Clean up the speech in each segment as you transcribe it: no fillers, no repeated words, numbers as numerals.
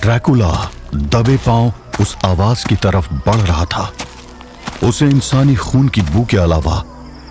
Dracula दबे पांव उस आवाज की तरफ बढ़ रहा था। उसे इंसानी खून की बू के अलावा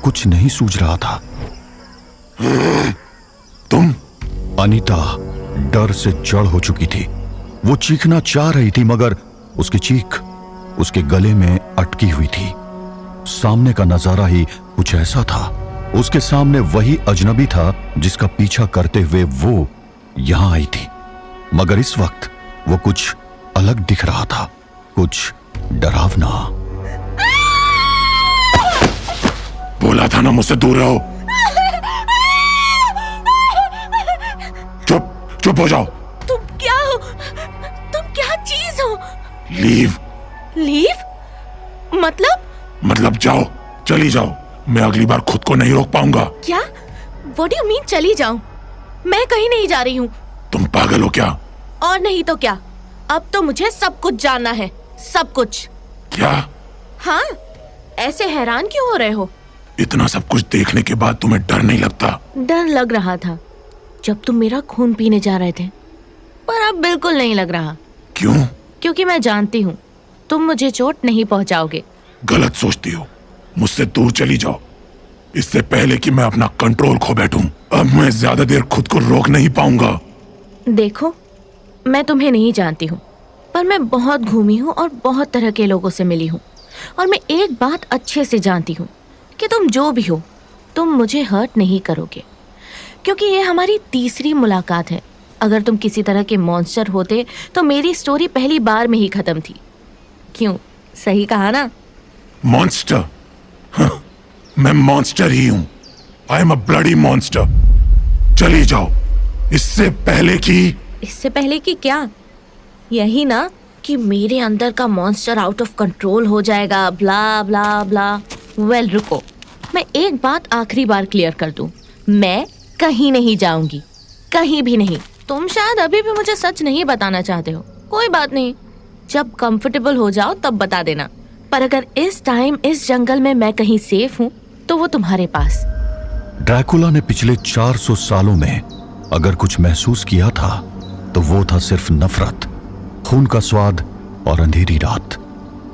कुछ नहीं सूझ रहा था। तुम? अनीता डर से जड़ हो चुकी थी। वो चीखना चाह रही थी मगर उसकी चीख उसके गले में अटकी हुई थी। सामने का नजारा ही कुछ ऐसा था। उसके सामने वही अजनबी था जिसका पीछा करते हुए वो यहां आई थी, मगर इस वक्त वो कुछ अलग दिख रहा था, कुछ डरावना। बोला था ना मुझसे दूर रहो। चुप चुप हो जाओ। तुम क्या हो? तुम क्या चीज हो? लीव। लीव? मतलब जाओ, चली जाओ। मैं अगली बार खुद को नहीं रोक पाऊंगा। क्या? What do you mean चली जाऊं? मैं कहीं नहीं जा रही हूँ। तुम पागल हो क्या? और नहीं तो क्या, अब तो मुझे सब कुछ जानना है, सब कुछ। क्या? हाँ, ऐसे हैरान क्यों हो रहे हो? इतना सब कुछ देखने के बाद तुम्हें डर नहीं लगता? डर लग रहा था जब तुम मेरा खून पीने जा रहे थे, पर अब बिल्कुल नहीं लग रहा। क्यों? क्योंकि मैं जानती हूँ तुम मुझे चोट नहीं पहुँचाओगे। गलत सोचती हो। मुझसे दूर चली जाओ, इससे पहले कि मैं अपना कंट्रोल खो बैठूं। अब मैं ज्यादा देर खुद को रोक नहीं पाऊंगा। देखो, मैं तुम्हें नहीं जानती हूँ, पर मैं बहुत घूमी हूँ और बहुत तरह के लोगों से मिली हूँ, और मैं एक बात अच्छे से जानती हूँ कि तुम जो भी हो, तुम मुझे हर्ट नहीं करोगे, क्योंकि ये हमारी तीसरी मुलाकात है। अगर तुम किसी तरह के मॉन्स्टर होते तो मेरी स्टोरी पहली बार में ही खत्म थी। क्यों, सही कहा ना? मॉन्स्टर? हाँ, मैं मॉन्स्टर ही हूं। I am a bloody monster. चली जाओ, इससे पहले कि क्या? यही ना कि मेरे अंदर का मॉन्स्टर आउट ऑफ कंट्रोल हो जाएगा, ब्ला ब्ला ब्ला। वेल रुको, मैं एक बात आखिरी बार क्लियर कर दूं, मैं कहीं नहीं जाऊंगी, कहीं भी नहीं। तुम शायद अभी भी मुझे सच नहीं बताना चाहते हो, कोई बात नहीं, जब कंफर्टेबल हो जाओ तब बता देना। पर अगर इस टाइम इस जंगल में मैं कहीं सेफ हूँ तो वो तुम्हारे पास। ड्रैकुला ने पिछले 400 सालों में अगर कुछ महसूस किया था तो वो था सिर्फ नफरत, खून का स्वाद और अंधेरी रात।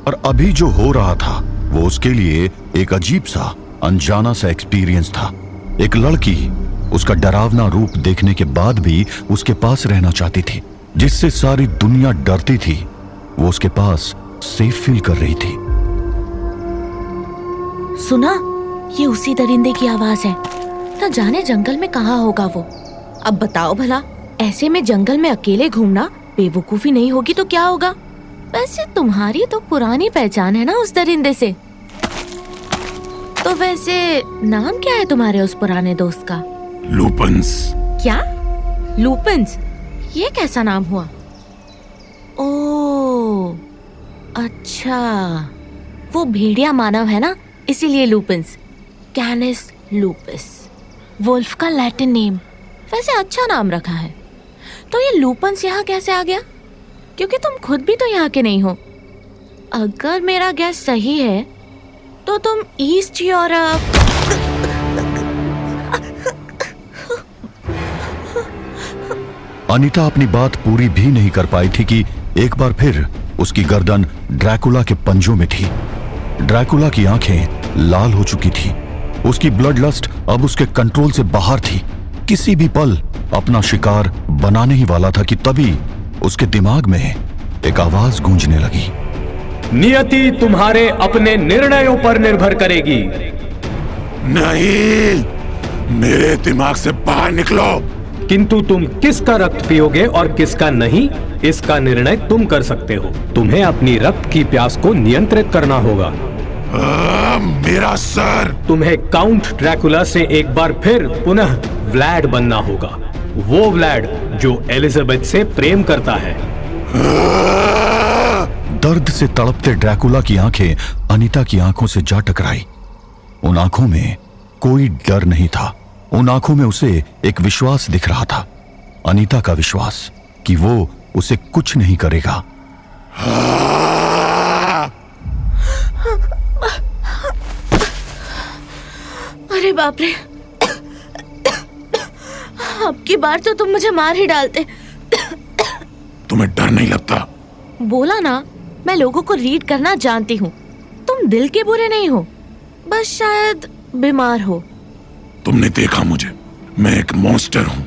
और अभी जो हो रहा था वो उसके लिए एक अजीब सा, अनजाना सा एक्सपीरियंस था। एक लड़की उसका डरावना रूप देखने के बाद भी उसके पास रहना चाहती थी, जिससे सारी दुनिया डरती थी, वो उसके पास सेफ फील कर रही थी। सुना, ये उसी दरिंदे की आवाज है। न जाने जंगल में कहाँ होगा वो। अब बताओ भला, ऐसे में जंगल में अकेले घूमना बेवकूफी नहीं होगी तो क्या होगा? वैसे तुम्हारी तो पुरानी पहचान है ना उस दरिंदे से। तो वैसे नाम क्या है तुम्हारे उस पुराने दोस्त का? लूपन्स। क्या? लूपन्स? ये कैसा नाम हुआ? ओह, अच्छा, वो भेड़िया मानव है ना, इसीलिए लूपन्स। कैनिस लूपस, वुल्फ का लैटिन नेम। वैसे अच्छा नाम रखा है। तो ये लूपन्स यहाँ कैसे आ गया? क्योंकि तुम खुद भी तो यहाँ के नहीं हो। अगर मेरा गैस सही है तो तुम ईस्ट यूरोप। अनीता अपनी बात पूरी भी नहीं कर पाई थी कि एक बार फिर उसकी गर्दन ड्रैकुला के पंजों में थी। ड्रैकुला की आंखें लाल हो चुकी थी। उसकी ब्लड लस्ट अब उसके कंट्रोल से बाहर थी। किसी भी पल अपना शिकार बनाने ही वाला था कि तभी उसके दिमाग में एक आवाज गूंजने लगी। नियति तुम्हारे अपने निर्णयों पर निर्भर करेगी। नहीं, मेरे दिमाग से बाहर निकलो। किंतु तुम किसका रक्त पियोगे और किसका नहीं, इसका निर्णय तुम कर सकते हो। तुम्हें अपनी रक्त की प्यास को नियंत्रित करना होगा। मेरा सर। तुम्हें काउंट ड्रैकुला से एक बार फिर पुनः व्लैड बनना होगा, वो व्लैड जो एलिजाबेथ से प्रेम करता है। दर्द से तड़पते ड्रैकुला की आंखें अनीता की आंखों से जा टकराई। उन आंखों में कोई डर नहीं था, उन आंखों में उसे एक विश्वास दिख रहा था, अनीता का विश्वास कि वो उसे कुछ नहीं करेगा। अरे बाप रे, अब की बार तो तुम मुझे मार ही डालते। तुम्हें डर नहीं लगता? बोला ना, मैं लोगों को रीड करना जानती हूँ। तुम दिल के बुरे नहीं हो, बस शायद बीमार हो। तुमने देखा मुझे, मैं एक मॉन्स्टर हूँ।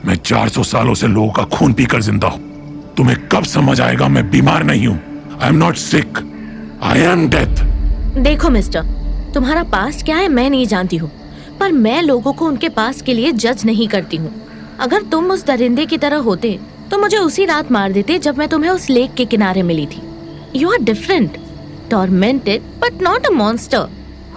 मैं 400 सालों से लोगों का खून पीकर जिंदा हूँ। तुम्हें कब समझ आएगा मैं बीमार नहीं हूँ। I am not sick, I am death. देखो मिस्टर, तुम्हारा पास्ट क्या है मैं नहीं जानती हूँ, पर मैं लोगों को उनके पास्ट के लिए जज नहीं करती हूँ। अगर तुम उस दरिंदे की तरह होते तो मुझे उसी रात मार देते जब मैं तुम्हें उस लेक के किनारे मिली थी। You are different, tormented but not a monster.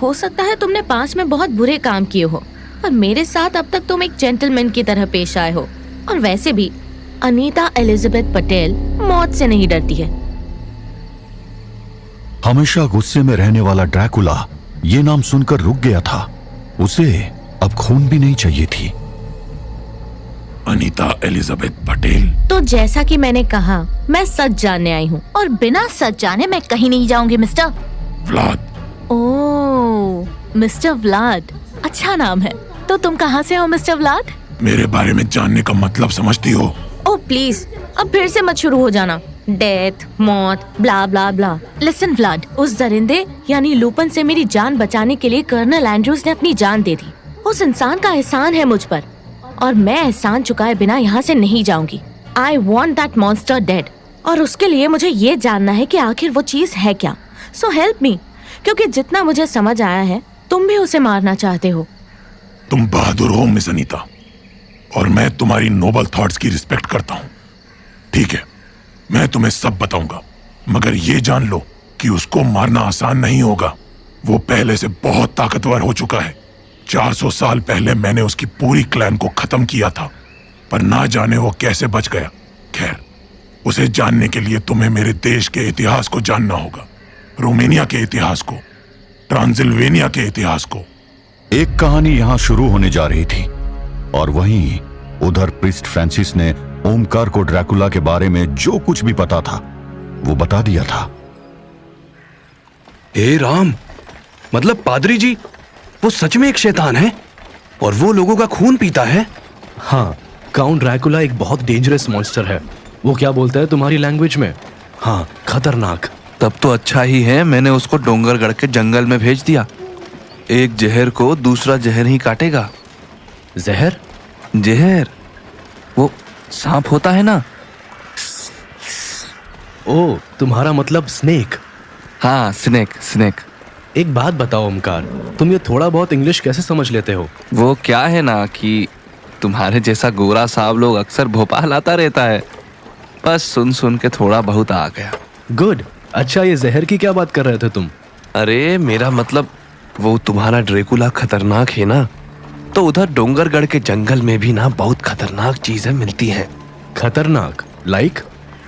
हो सकता है तुमने पास्ट में बहुत बुरे काम किए हो, पर मेरे साथ अब तक तुम एक जेंटलमैन की तरह पेश आए हो। और वैसे भी अनीता एलिजाबेथ पटेल मौत से नहीं डरती है। हमेशा गुस्से में रहने वाला ड्रैकुला ये नाम सुनकर रुक गया था। उसे अब खून भी नहीं चाहिए थी। अनीता एलिजाबेथ पटेल। तो जैसा कि मैंने कहा, मैं सच जानने आई हूँ और बिना सच जाने मैं कहीं नहीं जाऊंगी मिस्टर व्लाद। ओह, मिस्टर व्लाद, अच्छा नाम है। तो तुम कहाँ से हो मिस्टर व्लाद? मेरे बारे में जानने का मतलब समझती हो? ओह प्लीज, अब फिर से मत शुरू हो जाना। डेथ, मौत, ब्ला ब्ला ब्ला। लिसन व्लाद, उस दरिंदे यानी लूपन से मेरी जान बचाने के लिए कर्नल एंड्रूज ने अपनी जान दे दी। उस इंसान का एहसान है मुझ पर और मैं एहसान चुकाए बिना यहाँ से नहीं जाऊंगी। I want that monster dead, और उसके लिए मुझे ये जानना है कि आखिर वो चीज है क्या। सो हेल्प मी, क्योंकि जितना मुझे समझ आया है तुम भी उसे मारना चाहते हो। तुम बहादुर हो मिस अनीता, और मैं तुम्हारी नोबल थॉट्स की रिस्पेक्ट करता हूँ। ठीक है, मैं तुम्हें सब बताऊंगा, मगर ये जान लो कि उसको मारना आसान नहीं होगा। वो पहले से बहुत ताकतवर हो चुका है। 400 साल पहले मैंने उसकी पूरी क्लैन को खत्म किया था, पर ना जाने वो कैसे बच गया। खैर, उसे जानने के लिए तुम्हें मेरे देश के इतिहास को जानना होगा, रोमानिया के इतिहास को, ट्रांसिल्वेनिया के इतिहास को। एक कहानी यहां शुरू होने जा रही थी और वहीं उधर प्रीस्ट फ्रांसिस ने ओमकार को ड्रैकुला के बारे में जो कुछ भी पता था वो बता दिया था। हे राम, मतलब पादरी जी वो सच में एक शैतान है और वो लोगों का खून पीता है? हाँ, काउंट ड्रैकुला एक बहुत डेंजरस मॉन्स्टर है। वो क्या बोलता है तुम्हारी लैंग्वेज में? हाँ, खतरनाक। तब तो अच्छा ही है मैंने उसको डोंगरगढ़ के जंगल में भेज दिया। एक जहर को दूसरा जहर ही काटेगा। जहर? जहर वो सांप होता है ना। ओ, तुम्हारा मतलब स्नेक। हाँ, स्नेक स्नेक। एक बात बताओ ओमकार, तुम ये थोड़ा बहुत इंग्लिश कैसे समझ लेते हो? वो क्या है ना कि तुम्हारे जैसा गोरा साहब लोग अक्सर भोपाल आता रहता है, बस सुन सुन के थोड़ा बहुत आ गया। गुड। अच्छा, ये जहर की क्या बात कर रहे थे तुम? अरे मेरा मतलब वो तुम्हारा ड्रैकुला खतरनाक है ना, तो उधर डोंगरगढ़ के जंगल में भी ना बहुत खतरनाक चीजें मिलती हैं। खतरनाक? लाइक?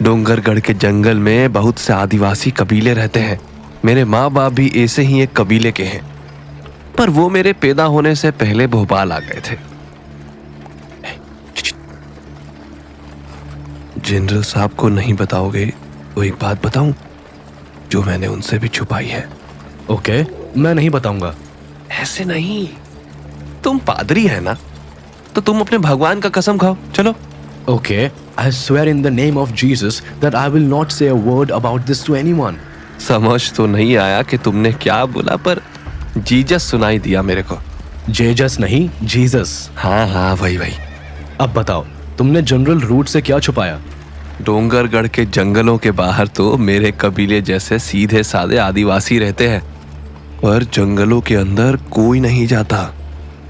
डोंगरगढ़ के जंगल में बहुत से आदिवासी कबीले रहते हैं। मेरे माँ बाप भी ऐसे ही एक कबीले के हैं, पर वो मेरे पैदा होने से पहले भोपाल आ गए थे। जनरल साहब को नहीं बताओगे वो एक बात बताऊं जो मैंने उनसे भी छुपाई है? ओके, मैं नहीं बताऊंगा। ऐसे नहीं, तुम पादरी है ना, तो तुम अपने भगवान का कसम खाओ। चलो। Okay, I swear in the name of Jesus that I will not say a word about this to anyone. समझ तो नहीं आया कि तुमने क्या बोला, पर जीजस सुनाई दिया मेरे को। जेजस नहीं, जीसस। हाँ हाँ, वही वही। अब बताओ, तुमने जनरल रूट से क्या छुपाया? डोंगरगढ़ के जंगलों के बाहर तो मेरे कबीले जैसे सीधे साधे आदिवासी रहते हैं, पर जंगलों के अंदर कोई नहीं जाता।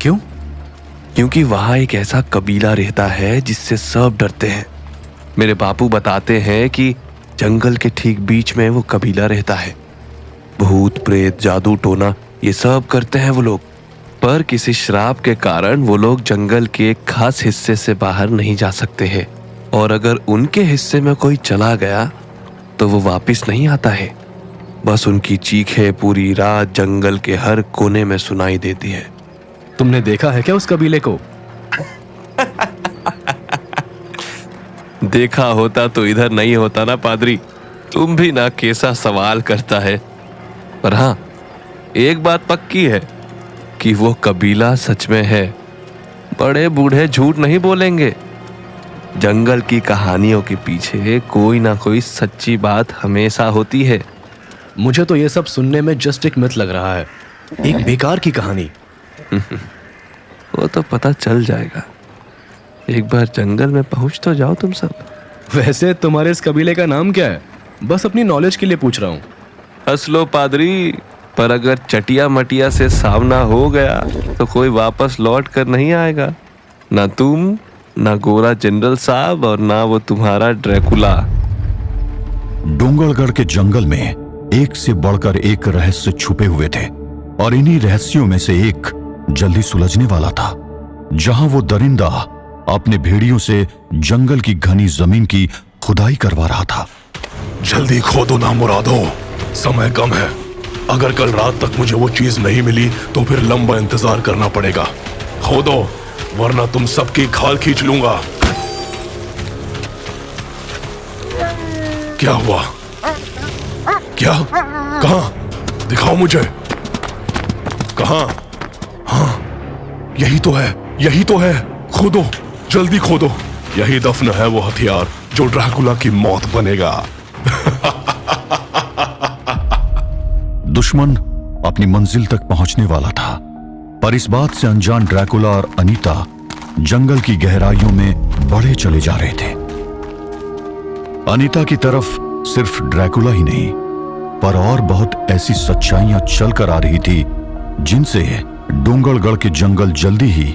क्यों? क्योंकि वहां एक ऐसा कबीला रहता है जिससे सब डरते हैं। मेरे बापू बताते हैं कि जंगल के ठीक बीच में वो कबीला रहता है। भूत प्रेत जादू टोना ये सब करते हैं वो लोग, पर किसी श्राप के कारण वो लोग जंगल के एक खास हिस्से से बाहर नहीं जा सकते हैं, और अगर उनके हिस्से में कोई चला गया तो वो वापस नहीं आता है। बस उनकी चीखें पूरी रात जंगल के हर कोने में सुनाई देती है। तुमने देखा है क्या उस कबीले को? देखा होता तो इधर नहीं होता ना पादरी। तुम भी ना कैसा सवाल करता है। पर हाँ, एक बात पक्की है कि वो कबीला सच में है। बड़े बूढ़े झूठ नहीं बोलेंगे। जंगल की कहानियों के पीछे कोई ना कोई सच्ची बात हमेशा होती है। मुझे तो ये सब सुनने में जस्ट एक मिथ लग रहा है, एक बेकार की कहानी। वो तो पता चल जाएगा, एक बार जंगल में पहुंच तो जाओ तुम सब। वैसे तुम्हारे इस कबीले का नाम क्या है? बस अपनी नॉलेज के लिए पूछ रहा हूँ। हंस लो पादरी, पर अगर चटिया मटिया से सामना हो गया तो कोई वापस लौट कर नहीं आएगा, ना तुम, ना गोरा जनरल साहब, और ना वो तुम्हारा ड्रैकुला। डोंगरगढ़ के जंगल में एक से बढ़कर एक रहस्य छुपे हुए थे और इन्हीं रहस्यों में से एक जल्दी सुलझने वाला था। जहां वो दरिंदा अपने भेड़ियों से जंगल की घनी जमीन की खुदाई करवा रहा था। जल्दी खोदो ना मुरादो, समय कम है। अगर कल रात तक मुझे वो चीज नहीं मिली तो फिर लंबा इंतजार करना पड़ेगा। खोदो, वरना तुम सबकी खाल खींच लूंगा। क्या हुआ? क्या? कहां? दिखाओ मुझे। कहां? हाँ, यही तो है, यही तो है। खोदो, जल्दी खोदो। यही दफन है वो हथियार जो ड्रैकुला की मौत बनेगा। दुश्मन अपनी मंजिल तक पहुंचने वाला था, पर इस बात से अनजान ड्रैकुला और अनीता जंगल की गहराइयों में बढ़े चले जा रहे थे। अनीता की तरफ सिर्फ ड्रैकुला ही नहीं, पर और बहुत ऐसी सच्चाइयां चल कर आ रही थी जिनसे डोंगरगढ़ के जंगल जल्दी ही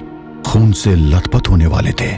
खून से लथपथ होने वाले थे।